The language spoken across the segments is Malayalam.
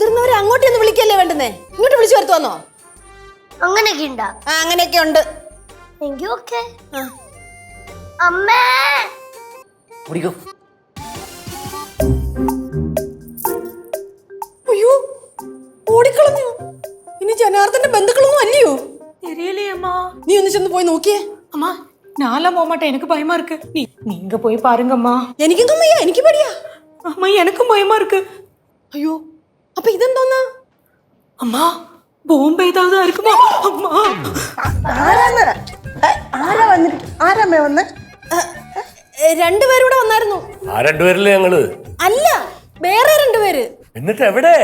മുതിർന്നവരെ അങ്ങോട്ടൊന്ന് വിളിക്കല്ലേ വേണ്ടുന്നേ, ഇങ്ങോട്ട് വിളിച്ചു വരുത്തുവന്നോ? അങ്ങനെയൊക്കെ ഉണ്ടാ? അങ്ങനെയൊക്കെ ഉണ്ട്. എങ്കിൽ ഓക്കെ. അമ്മേ അയ്യോ, ഓടിക്കളഞ്ഞു. ഇനി ജനാർദ്ദന്റെ ബന്ധുക്കളൊന്നും അല്ലയോ? தெரியலையேம்மா. നീ ഒന്ന് ചെന്ന് പോയി നോക്കിയേ. அம்மா நான்லாம் போக மாட்டேன், எனக்கு பயமா இருக்கு. நீங்க போய் பாருங்கம்மா. എനിക്കൊന്നും വയ്യ, എനിക്ക് പേടിയാ. அம்மா எனக்கும் பயமா இருக்கு. അയ്യോ, അപ്പൊ ഇതെന്തോന്നാ? அம்மா ബോംബ് ഏതാവതാ இருக்குமா? അമ്മ ആരാമേ വന്ന്? രണ്ടുപേരൂടെ വന്നായിരുന്നു. ആ രണ്ടുപേരല്ലേ ഞങ്ങള്? അല്ല, വേറെ രണ്ടുപേര്. എന്നിട്ട് എവിടെ?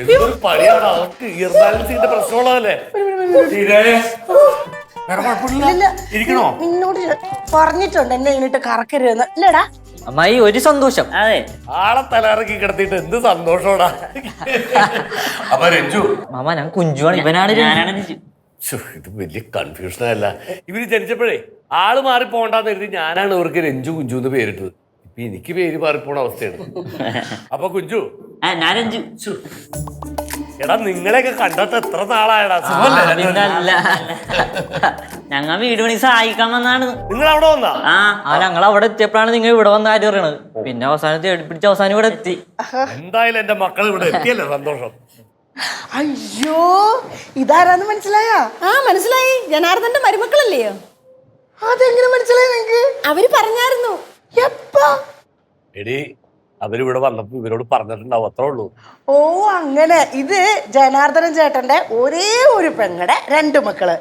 എന്തൊരു പണിയാണ് അവർക്ക്. ഇയർബാലൻസിന്റെ പ്രശ്നമുള്ളതല്ലേ? ഇരിക്കണോ? നിന്നോട് പറഞ്ഞിട്ടുണ്ട് എന്നെ ഇങ്ങോട്ട് കറക്കരുതെന്ന്, ഇല്ലടാ? അമ്മായി ഒരു സന്തോഷം. അതെ, ആളെ തലയിറക്കി കിടത്തിയിട്ട് എന്ത് സന്തോഷോടാ. അപ്പൊ രഞ്ജു മാമ ഞാൻ കുഞ്ചുവാണ്, ഇവനാണ് രഞ്ജു. ഇത് വലിയ കൺഫ്യൂഷൻ അല്ല. ഇവര് ജനിച്ചപ്പോഴേ ആള് മാറി പോണ്ടെന്ന് കരുതി ഞാനാണ് ഇവർക്ക് രഞ്ജു കുഞ്ചു എന്ന് പേരിട്ടത്. ഇപ്പൊ എനിക്ക് പേര് മാറിപ്പോണ അവസ്ഥയാണ്. അപ്പൊ കുഞ്ചു ഞാൻ രഞ്ജു. എടാ നിങ്ങളെയൊക്കെ കണ്ടിട്ട് എത്ര നാളായടാ? ഞങ്ങൾ വീട് പണി സഹായിക്കാൻ വന്നാണ്. നിങ്ങൾ അവിടെ വന്നാ? ആ ഞങ്ങൾ അവിടെ എത്തിയപ്പോഴാണ് നിങ്ങൾ ഇവിടെ വന്ന കാര്യം പറയണത്. പിന്നെ അവസാനം തേടി പിടിച്ച് അവസാനം ഇവിടെ എത്തി. എന്തായാലും എന്റെ മക്കൾ ഇവിടെ എത്തിയല്ലേ സന്തോഷം. അയ്യോ, ഇതാരാന്ന് മനസ്സിലായാ? മനസ്സിലായി, ജനാർദ്ദന്റെ മരുമക്കളല്ലയോ? അതെങ്ങനെ മനസ്സിലായി നിങ്ങക്ക്? അവര് പറഞ്ഞായിരുന്നു. എപ്പാ? എടി അവരിവിടെ വന്നപ്പോ ഇവരോട് പറഞ്ഞിട്ടുണ്ടാവും, അത്രേ ഉള്ളൂ. ഓ അങ്ങനെ. ഇത് ജനാർദ്ദനൻ ചേട്ടന്റെ ഒരേ ഒരു പെങ്ങടെ രണ്ടു മക്കള്.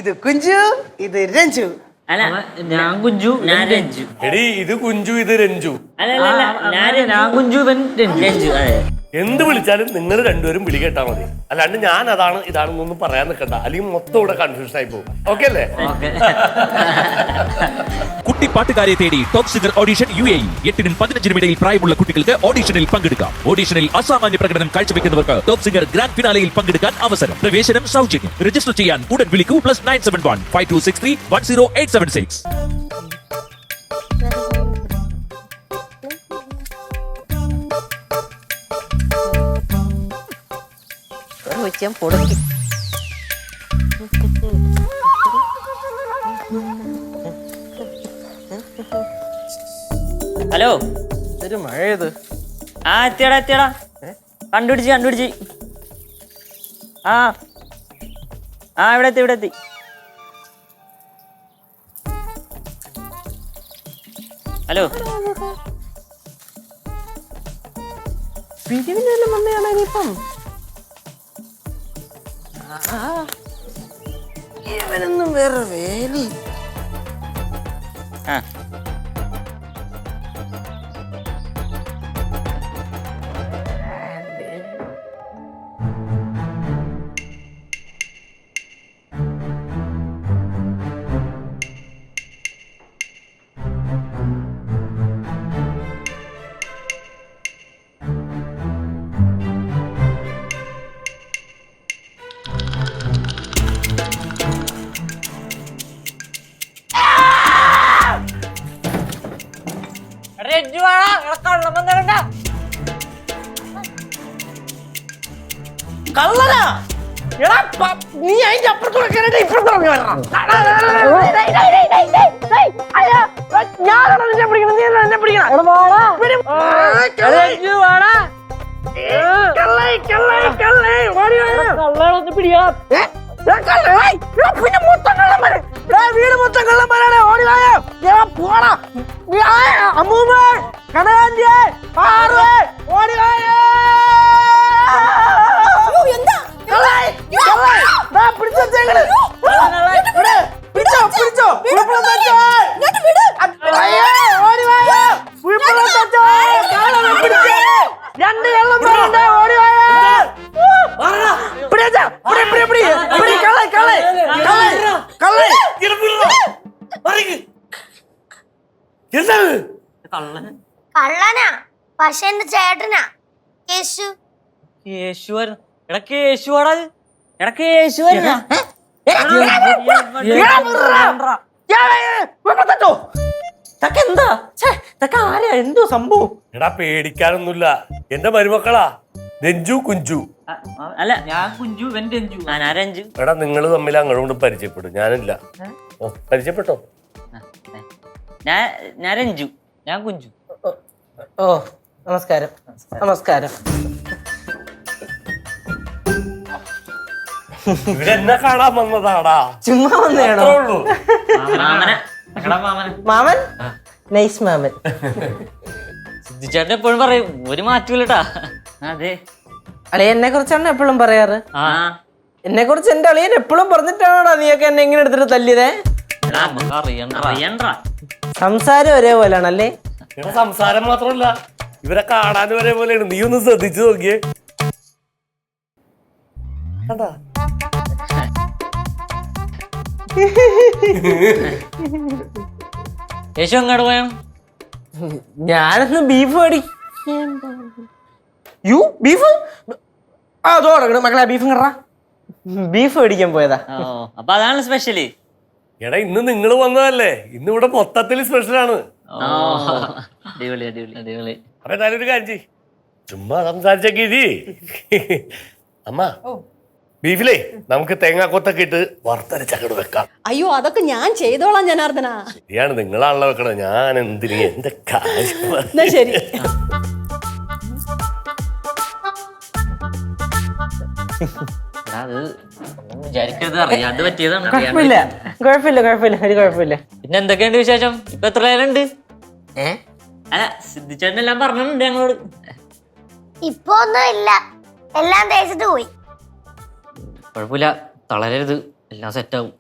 ഇത് കുഞ്ചു, ഇത് രഞ്ജു. അല്ല ഞാൻ കുഞ്ചു, ഞാൻ രഞ്ജു. എടി ഇത് കുഞ്ചു, ഇത് രഞ്ജു. ഞാൻ കുഞ്ചു, ഇവൻ രഞ്ജു. അതെ, എന്ത് വിളിച്ചാലും നിങ്ങൾ രണ്ടുപേരും വിളി കേട്ടാ മതി. അല്ലാണ്ട് ഞാൻ അതാണ് ഇതാണെന്നൊന്നും പറയാൻ നിൽക്കണ്ട, അല്ലെങ്കിൽ മൊത്തം ഇവിടെ കൺഫ്യൂഷൻ ആയി പോകും. ഓക്കെ അല്ലേ? കുട്ടിപ്പാട്ടുകാരെ തേടി ടോപ്പ് സിംഗർ ഓഡിഷൻ UAE. 8-നും 15-നും ഇടയിൽ പ്രായമുള്ള കുട്ടികൾക്ക് ഓഡിഷനിൽ പങ്കെടുക്കാം. ഓഡിഷനിൽ അസാമാന്യ പ്രകടനം കാഴ്ചവെക്കുന്നവർക്ക് ടോപ്പ് സിംഗർ ഗ്രാൻഡ് ഫിനാലയിൽ പങ്കെടുക്കാൻ അവസരം. പ്രവേശനം സൗജന്യം. രജിസ്റ്റർ ചെയ്യാൻ ഉടൻ വിളിക്കൂ. +971 5263 10876. ഹലോ, ഒരു മഴയത്. എത്തിയടാ കണ്ടുപിടിച്ച്. ഇവിടെ എത്തി. ഹലോ, പിരിവിനെല്ലാം വന്നതാണ് ഇനിയിപ്പം. ഇവനൊന്നും വേറെ വേലി. കള്ളനാ? എടാ നീ അതിന്റെ അപ്പുറത്തൂടെ കേറിട്ട് ഇപ്പുറത്തോടെ വരണം. ഞാനാണ് നിന്നെ പിടിക്കണം, നീ എന്നെ പിടിക്കണം. പിന്നെ മൊത്തം കള്ളന്മാര്, വീട് മൊത്തം കള്ളന്മാരാണ്. ഓടി വായോ, ഞാൻ പോടാ. അമ്മൂമ്മ, കനകാന്റിയെ, പാറുവേ, ഓടി വായോ. രണ്ട് കള്ളം ഓടി വായോ. എന്താണ് കള്ളൻ കള്ളനാ, പക്ഷെ എന്റെ ചേട്ടനാ യേശു. യേശുവായിരുന്നു. എടാ കേശുവാടാ ഇത്. എടാ കേശുവായിരുന്നാ? എന്താ ഇതൊക്കെ ആരാ എന്തോ സംഭവം? എടാ പേടിക്കാനൊന്നുമില്ല, എന്റെ മരുമക്കളാ രഞ്ജു കുഞ്ചു. അല്ല ഞാൻ കുഞ്ചു, ഇവൻ രഞ്ജു. ഞാൻ രഞ്ജു. എടാ നിങ്ങൾ തമ്മിൽ അങ്ങോട്ട് പരിചയപ്പെടും, ഞാനില്ല. ഓ പരിചയപ്പെട്ടോ. ഞാൻ രഞ്ജു, ഞാൻ കുഞ്ചു. ഓ നമസ്കാരം. നമസ്കാരം. ഇവരെന്നെ കാണാൻ വന്നതാടാ. ചുമ്മാ വന്നേണോ? അത്രേ ഉള്ളൂ. മാമനെ. എടാ മാമനെ. മാമൻ നൈസ് മാമൻ. സിദ്ധിച്ചേട്ടൻ എപ്പോഴും പറയും ഒരു മാറ്റൂലട്ടാ. അതെ അളിയ എന്നെ കുറിച്ചാണ് എപ്പോഴും പറയാറ്. ആ എന്നെ കുറിച്ച് എന്റെ അളിയൻ എപ്പോഴും പറഞ്ഞിട്ടാണോടാ നീയൊക്കെ എന്നെ എങ്ങനെ എടുത്തിട്ട് തല്ലിയതേ? നമുക്ക് അറിയണ്ട. സംസാരം ഒരേപോലെയാണല്ലേ? എടാ സംസാരം മാത്രമല്ല, ഇവരെ കാണാൻ ഒരേ പോലെയാണ്. നീ ഒന്ന് ശ്രദ്ധിച്ചു നോക്കിയേ. കണ്ടാ? യേശു അങ്ങോട്ട് പോയാണ്. ഞാനൊന്ന് ബീഫ് യു ബീഫ് അതോ മക്കളെ ബീഫ് കറ ബീഫ് മേടിക്കാൻ പോയതാ. ഓ അപ്പൊ അതാണ് സ്പെഷ്യല്. എടാ ഇന്ന് നിങ്ങൾ വന്നതല്ലേ, ഇന്ന് ഇവിടെ മൊത്തത്തിൽ സ്പെഷ്യലാണ്. അടിപൊളി അടിപൊളി അടിപൊളി. അപ്പൊ എന്തായാലും ഒരു കാര്യം ചെയ്യ്, ചുമ്മാ സംസാരിച്ചൊക്കെ ഇരി. അമ്മ ബീഫിലേ നമുക്ക് തേങ്ങാക്കൊത്തൊക്കെ ഇട്ട് വറുത്തരച്ചങ്ങോട്ട് വെക്കാം. അയ്യോ അതൊക്കെ ഞാൻ ചെയ്തോളാം ജനാർദ്ദന. ശരിയാണ്, നിങ്ങളാണല്ലോ വെക്കണത്, ഞാൻ എന്തിന് എന്റെ കാര്യം. എന്നാ ശരി. അത് ഒന്നും വിചാരിക്കരുത്, അറിയാണ്ട് പറ്റിയതാണ്. കുഴപ്പമില്ല ഒരു കുഴപ്പമില്ല. പിന്നെ എന്തൊക്കെയുണ്ട് വിശേഷം? ഇപ്പൊ എത്ര നേരമുണ്ട്? ഏ അല്ല സിദ്ധിച്ചേട്ടൻ എല്ലാം പറഞ്ഞിട്ടുണ്ട് ഞങ്ങളോട്. ഇപ്പൊ ഒന്നും ഇല്ല, എല്ലാം തേച്ചിട്ട് പോയി. കുഴപ്പമില്ല, തളരരുത്, എല്ലാം സെറ്റാവും.